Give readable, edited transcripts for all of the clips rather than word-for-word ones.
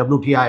WTI,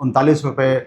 ₹39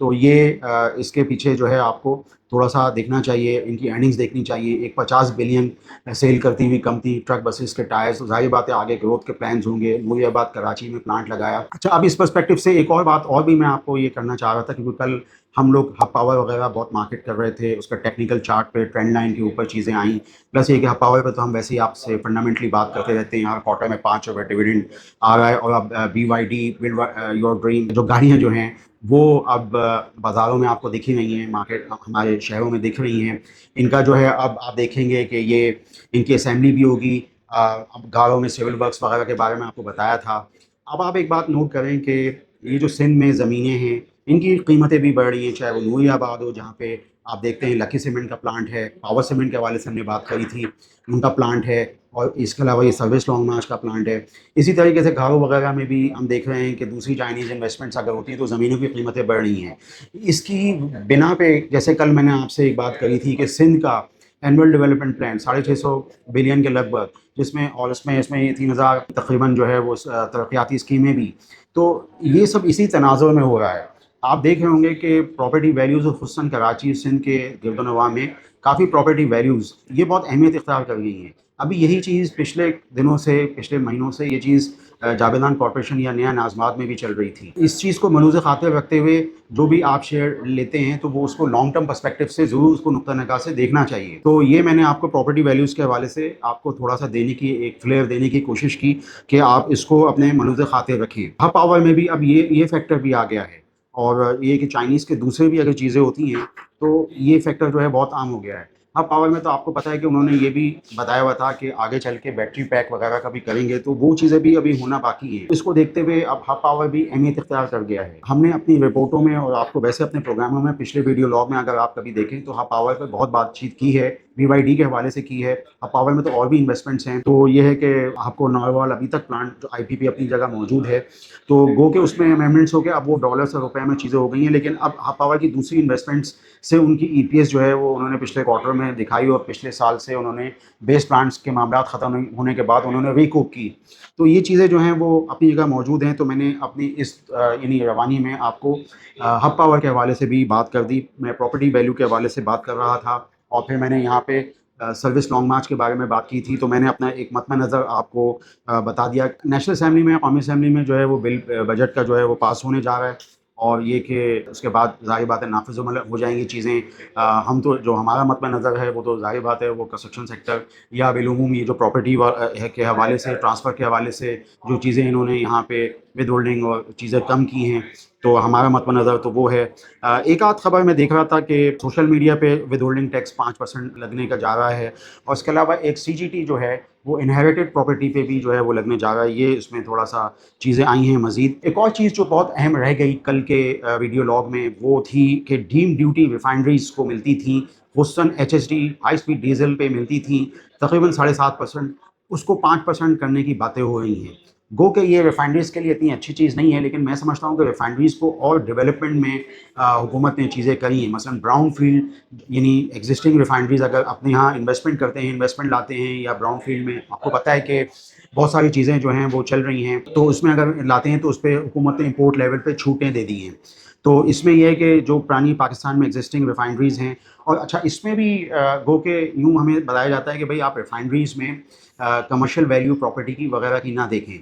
تو یہ اس کے پیچھے جو ہے آپ کو تھوڑا سا دیکھنا چاہیے، ان کی ارننگز دیکھنی چاہیے. ایک 50 بلین سیل کرتی ہوئی کمپنی، ٹرک بسز کے ٹائرز، ظاہر بات ہے آگے گروتھ کے پلانز ہوں گے. نوری آباد کراچی میں پلانٹ لگایا. اچھا، اب اس پرسپیکٹو سے ایک اور بات اور بھی میں آپ کو یہ کرنا چاہ رہا تھا، کیونکہ کل ہم لوگ ہب پاور وغیرہ بہت مارکیٹ کر رہے تھے، اس کا ٹیکنیکل چارٹ پہ ٹرینڈ لائن کے اوپر چیزیں آئیں. پلس یہ کہ ہب پاور پہ تو ہم ویسے ہی آپ سے فنڈامنٹلی بات کرتے رہتے ہیں. یہاں کوارٹر میں 5 روپے ڈویڈنڈ آ رہا ہے، اور اب B Y D build your dream جو گاڑیاں جو ہیں وہ اب بازاروں میں آپ کو دکھ ہی رہی ہیں، مارکیٹ ہمارے شہروں میں دکھ رہی ہیں. ان کا جو ہے اب آپ دیکھیں گے کہ یہ ان کی اسمبلی بھی ہوگی. اب گاڑوں میں سول ورکس وغیرہ کے بارے میں آپ کو بتایا تھا. اب آپ ایک بات نوٹ کریں کہ یہ جو سندھ میں زمینیں ہیں ان کی قیمتیں بھی بڑھ رہی ہیں، چاہے وہ نوری آباد ہو جہاں پہ آپ دیکھتے ہیں لکی سیمنٹ کا پلانٹ ہے، پاور سیمنٹ کے حوالے سے ہم نے بات کری تھی، ان کا پلانٹ ہے، اور اس کے علاوہ یہ سروس لانگ مارچ کا پلانٹ ہے. اسی طریقے سے گھروں وغیرہ میں بھی ہم دیکھ رہے ہیں کہ دوسری چائنیز انویسٹمنٹس اگر ہوتی ہیں تو زمینوں کی قیمتیں بڑھ رہی ہیں. اس کی بنا پہ جیسے کل میں نے آپ سے ایک بات کری تھی کہ سندھ کا اینول ڈیولپمنٹ پلان 650 بلین کے لگ بھگ، جس میں اور اس میں 3000 تقریباً جو ہے وہ ترقیاتی اسکیمیں بھی. تو یہ سب اسی تناظر میں ہو رہا ہے. آپ دیکھ رہے ہوں گے کہ پراپرٹی ویلیوز خصوصاً کراچی سندھ کے گرد و نواح میں کافی پراپرٹی ویلیوز یہ بہت اہمیت اختیار کر گئی ہیں. ابھی یہی چیز پچھلے دنوں سے، پچھلے مہینوں سے یہ چیز جاویدان کارپوریشن یا نیا نازمات میں بھی چل رہی تھی. اس چیز کو ملحوظ خاطر رکھتے ہوئے جو بھی آپ شیئر لیتے ہیں تو وہ اس کو لانگ ٹرم پرسپیکٹو سے ضرور اس کو نقطہ نگاہ سے دیکھنا چاہیے. تو یہ میں نے آپ کو پراپرٹی ویلیوز کے حوالے سے آپ کو تھوڑا سا دینے کی، ایک فلیئر دینے کی کوشش کی کہ آپ اس کو اپنے ملحوظ خاطر رکھیں. ہب پاور میں بھی اب یہ فیکٹر بھی آ گیا ہے، اور یہ کہ چائنیز کے دوسرے بھی اگر چیزیں ہوتی ہیں تو یہ فیکٹر جو ہے بہت عام ہو گیا ہے. ہب پاور میں تو آپ کو پتہ ہے کہ انہوں نے یہ بھی بتایا ہوا تھا کہ آگے چل کے بیٹری پیک وغیرہ کا بھی کریں گے، تو وہ چیزیں بھی ابھی ہونا باقی ہیں. اس کو دیکھتے ہوئے اب ہب پاور بھی اہمیت اختیار کر گیا ہے. ہم نے اپنی رپورٹوں میں اور آپ کو ویسے اپنے پروگراموں میں پچھلے ویڈیو لاگ میں اگر آپ کبھی دیکھیں تو ہب پاور پہ بہت بات چیت کی ہے، بی وائی ڈی کے حوالے سے کی ہے. ہب پاور میں تو اور بھی انویسٹمنٹس ہیں. تو یہ ہے کہ آپ کو ناروال ابھی تک پلانٹ آئی پی پی اپنی جگہ موجود ہے، تو گو کہ اس میں امینڈمنٹس ہو کے اب وہ ڈالرس اور روپے میں چیزیں ہو گئی ہیں. لیکن اب ہب پاور کی دوسری انویسٹمنٹس سے ان کی ای پی ایس جو ہے وہ انہوں نے پچھلے کوارٹر میں دکھائی، اور پچھلے سال سے انہوں نے بیس پلانٹس کے معاملات ختم ہونے کے بعد انہوں نے ریکوپ کی. تو یہ چیزیں جو ہیں وہ اپنی جگہ موجود ہیں. تو میں نے اپنی اس یعنی روانی میں آپ کو ہب پاور کے حوالے سے بھی بات کر دی. میں پراپرٹی ویلیو کے حوالے سے بات کر رہا تھا، اور پھر میں نے یہاں پہ سروس لانگ مارچ کے بارے میں بات کی تھی. تو میں نے اپنا ایک مطمئن نظر آپ کو بتا دیا. نیشنل اسمبلی میں، قومی اسمبلی میں جو ہے وہ بل بجٹ کا جو ہے وہ پاس ہونے جا رہا ہے، اور یہ کہ اس کے بعد ظاہر بات ہے نافذ عمل ہو جائیں گی چیزیں. ہم تو جو ہمارا مطمئن نظر ہے وہ تو ظاہر بات ہے وہ کنسٹرکشن سیکٹر یا بالعموم یہ جو پراپرٹی کے حوالے سے، ٹرانسفر کے حوالے سے جو چیزیں انہوں نے یہاں پہ ود ہولڈنگ اور چیزیں کم کی ہیں، تو ہمارا مطمئن نظر تو وہ ہے. ایک آدھ خبر میں دیکھ رہا تھا کہ سوشل میڈیا پہ ود ہولڈنگ ٹیکس 5% لگنے کا جا رہا ہے، اور اس کے علاوہ ایک سی جی ٹی جو ہے وہ انہیریٹڈ پراپرٹی پہ بھی جو ہے وہ لگنے جا رہا ہے. یہ اس میں تھوڑا سا چیزیں آئی ہیں مزید. ایک اور چیز جو بہت اہم رہ گئی کل کے ویڈیو لاگ میں وہ تھی کہ ڈیم ڈیوٹی ریفائنریز کو ملتی تھی، خصوصاً H S D high speed diesel پہ ملتی تھیں تقریباً 7.5%، اس کو 5% کرنے کی باتیں ہو رہی ہیں. گو کہ یہ ریفائنریز کے لیے اتنی اچھی چیز نہیں ہے، لیکن میں سمجھتا ہوں کہ ریفائنریز کو اور ڈیولپمنٹ میں حکومت نے چیزیں کری ہیں. مثلاً براؤن فیلڈ یعنی ایگزسٹنگ ریفائنریز اگر اپنے یہاں انویسٹمنٹ کرتے ہیں، انویسٹمنٹ لاتے ہیں، یا براؤن فیلڈ میں آپ کو پتہ ہے کہ بہت ساری چیزیں جو ہیں وہ چل رہی ہیں، تو اس میں اگر لاتے ہیں تو اس پہ حکومت نے امپورٹ لیول پہ چھوٹیں دے دی ہیں. تو اس میں یہ ہے کہ جو پرانی پاکستان میں ایگزسٹنگ ریفائنریز ہیں، اور اچھا اس میں بھی گو کہ یوں ہمیں بتایا جاتا ہے کہ بھئی آپ ریفائنریز میں کمرشل ویلیو پراپرٹی کی وغیرہ کی نہ دیکھیں،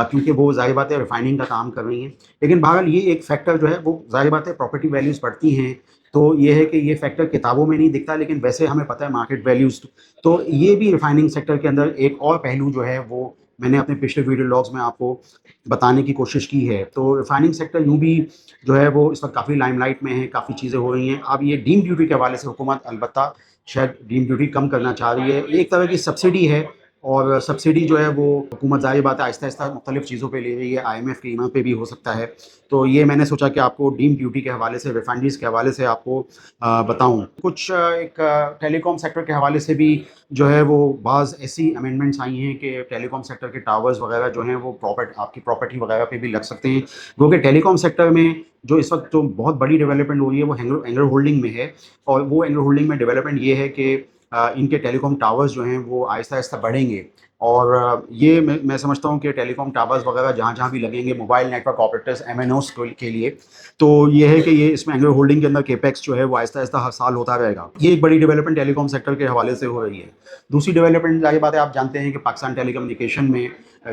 کیونکہ وہ ظاہر بات ہے ریفائننگ کا کام کر رہی ہیں. لیکن بہرحال یہ ایک فیکٹر جو ہے وہ ظاہر بات ہے پراپرٹی ویلیوز بڑھتی ہیں، تو یہ ہے کہ یہ فیکٹر کتابوں میں نہیں دکھتا، لیکن ویسے ہمیں پتہ ہے مارکیٹ ویلیوز. تو یہ بھی ریفائننگ سیکٹر کے اندر ایک اور پہلو جو ہے وہ میں نے اپنے پچھلے ویڈیو لاگز میں آپ کو بتانے کی کوشش کی ہے. تو ریفائننگ سیکٹر یوں بھی جو ہے وہ اس وقت کافی لائم لائٹ میں ہے، کافی چیزیں ہو رہی ہیں. اب یہ ڈیم ڈیوٹی کے حوالے سے حکومت البتہ شاید ڈیم ڈیوٹی کم کرنا چاہ رہی ہے. ایک طرح کی سبسڈی ہے، اور سبسڈی جو ہے وہ حکومت ظاہر بات ہے آہستہ آہستہ مختلف چیزوں پہ لے رہی ہے. آئی ایم ایف کی ایما پہ بھی ہو سکتا ہے. تو یہ میں نے سوچا کہ آپ کو ڈیم ڈیوٹی کے حوالے سے، ریفائنریز کے حوالے سے آپ کو بتاؤں. کچھ ایک ٹیلی کام سیکٹر کے حوالے سے بھی جو ہے وہ بعض ایسی امینڈمنٹس آئی ہیں کہ ٹیلی کام سیکٹر کے ٹاورز وغیرہ جو ہیں وہ آپ کی پراپرٹی وغیرہ پہ بھی لگ سکتے ہیں. کیونکہ ٹیلی کام سیکٹر میں جو اس وقت جو بہت بڑی ڈیولپمنٹ ہو رہی ہے وہ اینگر ہولڈنگ میں ہے، اور وہ اینگر ہولڈنگ میں ڈیولپمنٹ یہ ہے کہ ان کے ٹیلی کام ٹاورز جو ہیں وہ آہستہ آہستہ بڑھیں گے، اور یہ میں سمجھتا ہوں کہ ٹیلی کام ٹاورز وغیرہ جہاں جہاں بھی لگیں گے mobile network operators MNOs کے لیے، تو یہ ہے کہ یہ اس میں اینگل ہولڈنگ کے اندر کیپیکس جو ہے وہ آہستہ آہستہ ہر سال ہوتا رہے گا. یہ ایک بڑی ڈیولپمنٹ ٹیلی کام سیکٹر کے حوالے سے ہو رہی ہے. دوسری ڈیولپمنٹ ظاہر بات ہے آپ جانتے ہیں کہ پاکستان ٹیلی کمیونیکیشن میں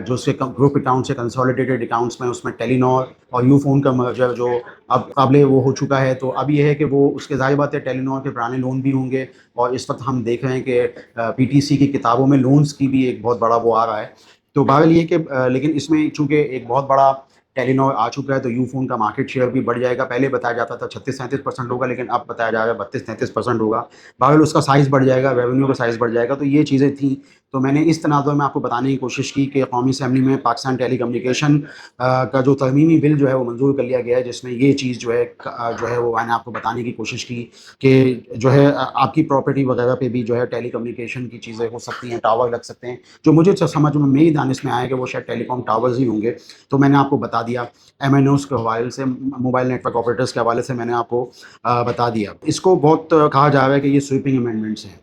جو اس کے گروپ اکاؤنٹس ہے کنسالیڈیٹڈ اکاؤنٹس میں، اس میں ٹیلی نار اور یو فون کا مرجر جو اب قابل وہ ہو چکا ہے. تو اب یہ ہے کہ وہ اس کے ظاہر بات ہے ٹیلی نار کے پرانے لون بھی ہوں گے، اور اس وقت ہم دیکھ رہے ہیں کہ PTC کی کتابوں میں لونز کی بھی ایک بہت بڑا وہ آ رہا ہے. تو بہرحال یہ کہ لیکن اس میں چونکہ ایک بہت بڑا ٹیلی نار آ چکا ہے تو یو فون کا مارکیٹ شیئر بھی بڑھ جائے گا. پہلے بتایا جاتا تھا 36-37% ہوگا، لیکن اب بتایا جا رہا ہے 32-33% ہوگا. بہرحال اس کا سائز بڑھ جائے گا، ریونیو کا سائز بڑھ جائے گا. تو یہ چیزیں تھیں. تو میں نے اس تناظر میں آپ کو بتانے کی کوشش کی کہ قومی اسمبلی میں پاکستان ٹیلی کمیونیکیشن کا جو ترمیمی بل جو ہے وہ منظور کر لیا گیا ہے، جس میں یہ چیز جو ہے وہ میں نے آپ کو بتانے کی کوشش کی کہ جو ہے آپ کی پراپرٹی وغیرہ پہ بھی جو ہے ٹیلی کمیونیکیشن کی چیزیں ہو سکتی ہیں، ٹاور لگ سکتے ہیں. جو مجھے سمجھ میں میری دانش میں آیا کہ وہ شاید ٹیلی کام ٹاورز ہی ہوں گے. تو میں نے آپ کو بتا دیا MNOs کے حوالے سے، موبائل نیٹ ورک آپریٹرس کے حوالے سے میں نے آپ کو بتا دیا. اس کو بہت کہا جا رہا ہے کہ یہ سویپنگ امینڈمنٹس ہیں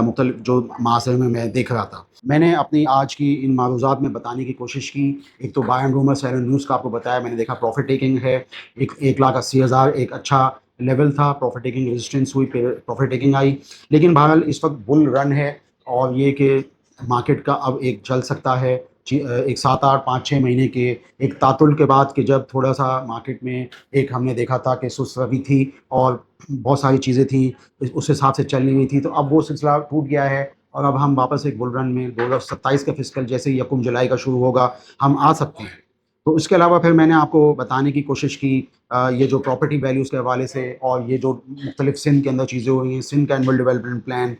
مختلف جو معاشرے میں دیکھ رہا تھا. میں نے اپنی آج کی ان معروضات میں بتانے کی کوشش کی. ایک تو بائی اینڈ رومر سیلن نیوز کا آپ کو بتایا، میں نے دیکھا پروفٹ ٹیکنگ ہے 1,80,000 ایک اچھا لیول تھا. پروفٹ ٹیکنگ ریزسٹنس ہوئی، پروفٹ ٹیکنگ آئی. لیکن بہرحال اس وقت بل رن ہے، اور یہ کہ مارکیٹ کا اب ایک چل سکتا ہے ایک 7-8-5-6 مہینے کے ایک تعطل کے بعد، کہ جب تھوڑا سا مارکیٹ میں ایک ہم نے دیکھا تھا کہ سست روی تھی اور بہت ساری چیزیں تھیں اس حساب سے چل نہیں رہی تھی. تو اب وہ سلسلہ ٹوٹ گیا ہے، اور اب ہم واپس ایک بل رن میں 2027 کا فسکل جیسے ہی 1 جولائی کا شروع ہوگا ہم آ سکتے ہیں. تو اس کے علاوہ پھر میں نے آپ کو بتانے کی کوشش کی یہ جو پراپرٹی ویلیوز کے حوالے سے، اور یہ جو مختلف سندھ کے اندر چیزیں ہوئی ہیں، سندھ کا اینول ڈیولپمنٹ پلان،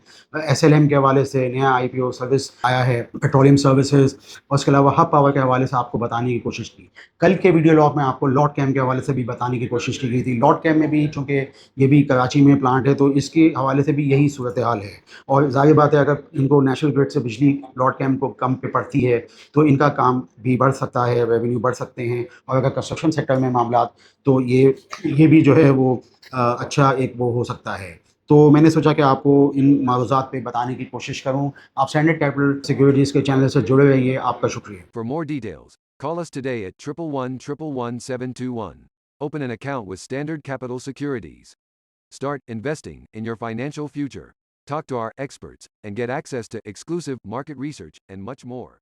SLM کے حوالے سے نیا IPO سروس آیا ہے پیٹرولیم سروسز، اور اس کے علاوہ ہب پاور کے حوالے سے آپ کو بتانے کی کوشش کی. کل کے ویڈیو لاگ میں آپ کو لاٹ کیم کے حوالے سے بھی بتانے کی کوشش کی گئی تھی. لاٹ کیم میں بھی چونکہ یہ بھی کراچی میں پلانٹ ہے، تو اس کے حوالے سے بھی یہی صورتحال ہے. اور ظاہر بات ہے اگر ان کو نیشنل گرڈ سے بجلی لاٹ کیم کو کم پہ پڑتی ہے تو ان کا کام بھی بڑھ سکتا ہے، ریونیو بڑھ سکتے ہیں. اور اگر کنسٹرکشن سیکٹر میں معاملات، تو یہ بھی جو ہے وہ اچھا ایک وہ ہو سکتا ہے. تو میں نے سوچا کہ آپ کو ان معروضات پہ بتانے کی کوشش کروں. آپ اسٹینڈرڈ کیپٹل سیکورٹیز کے چینل سے جڑے رہیے. آپ کا شکریہ. For more details, call us today at 111-111-721. Open an account with Standard Capital Securities. Start investing in your financial future. Talk to our experts and get access to exclusive market research and much more.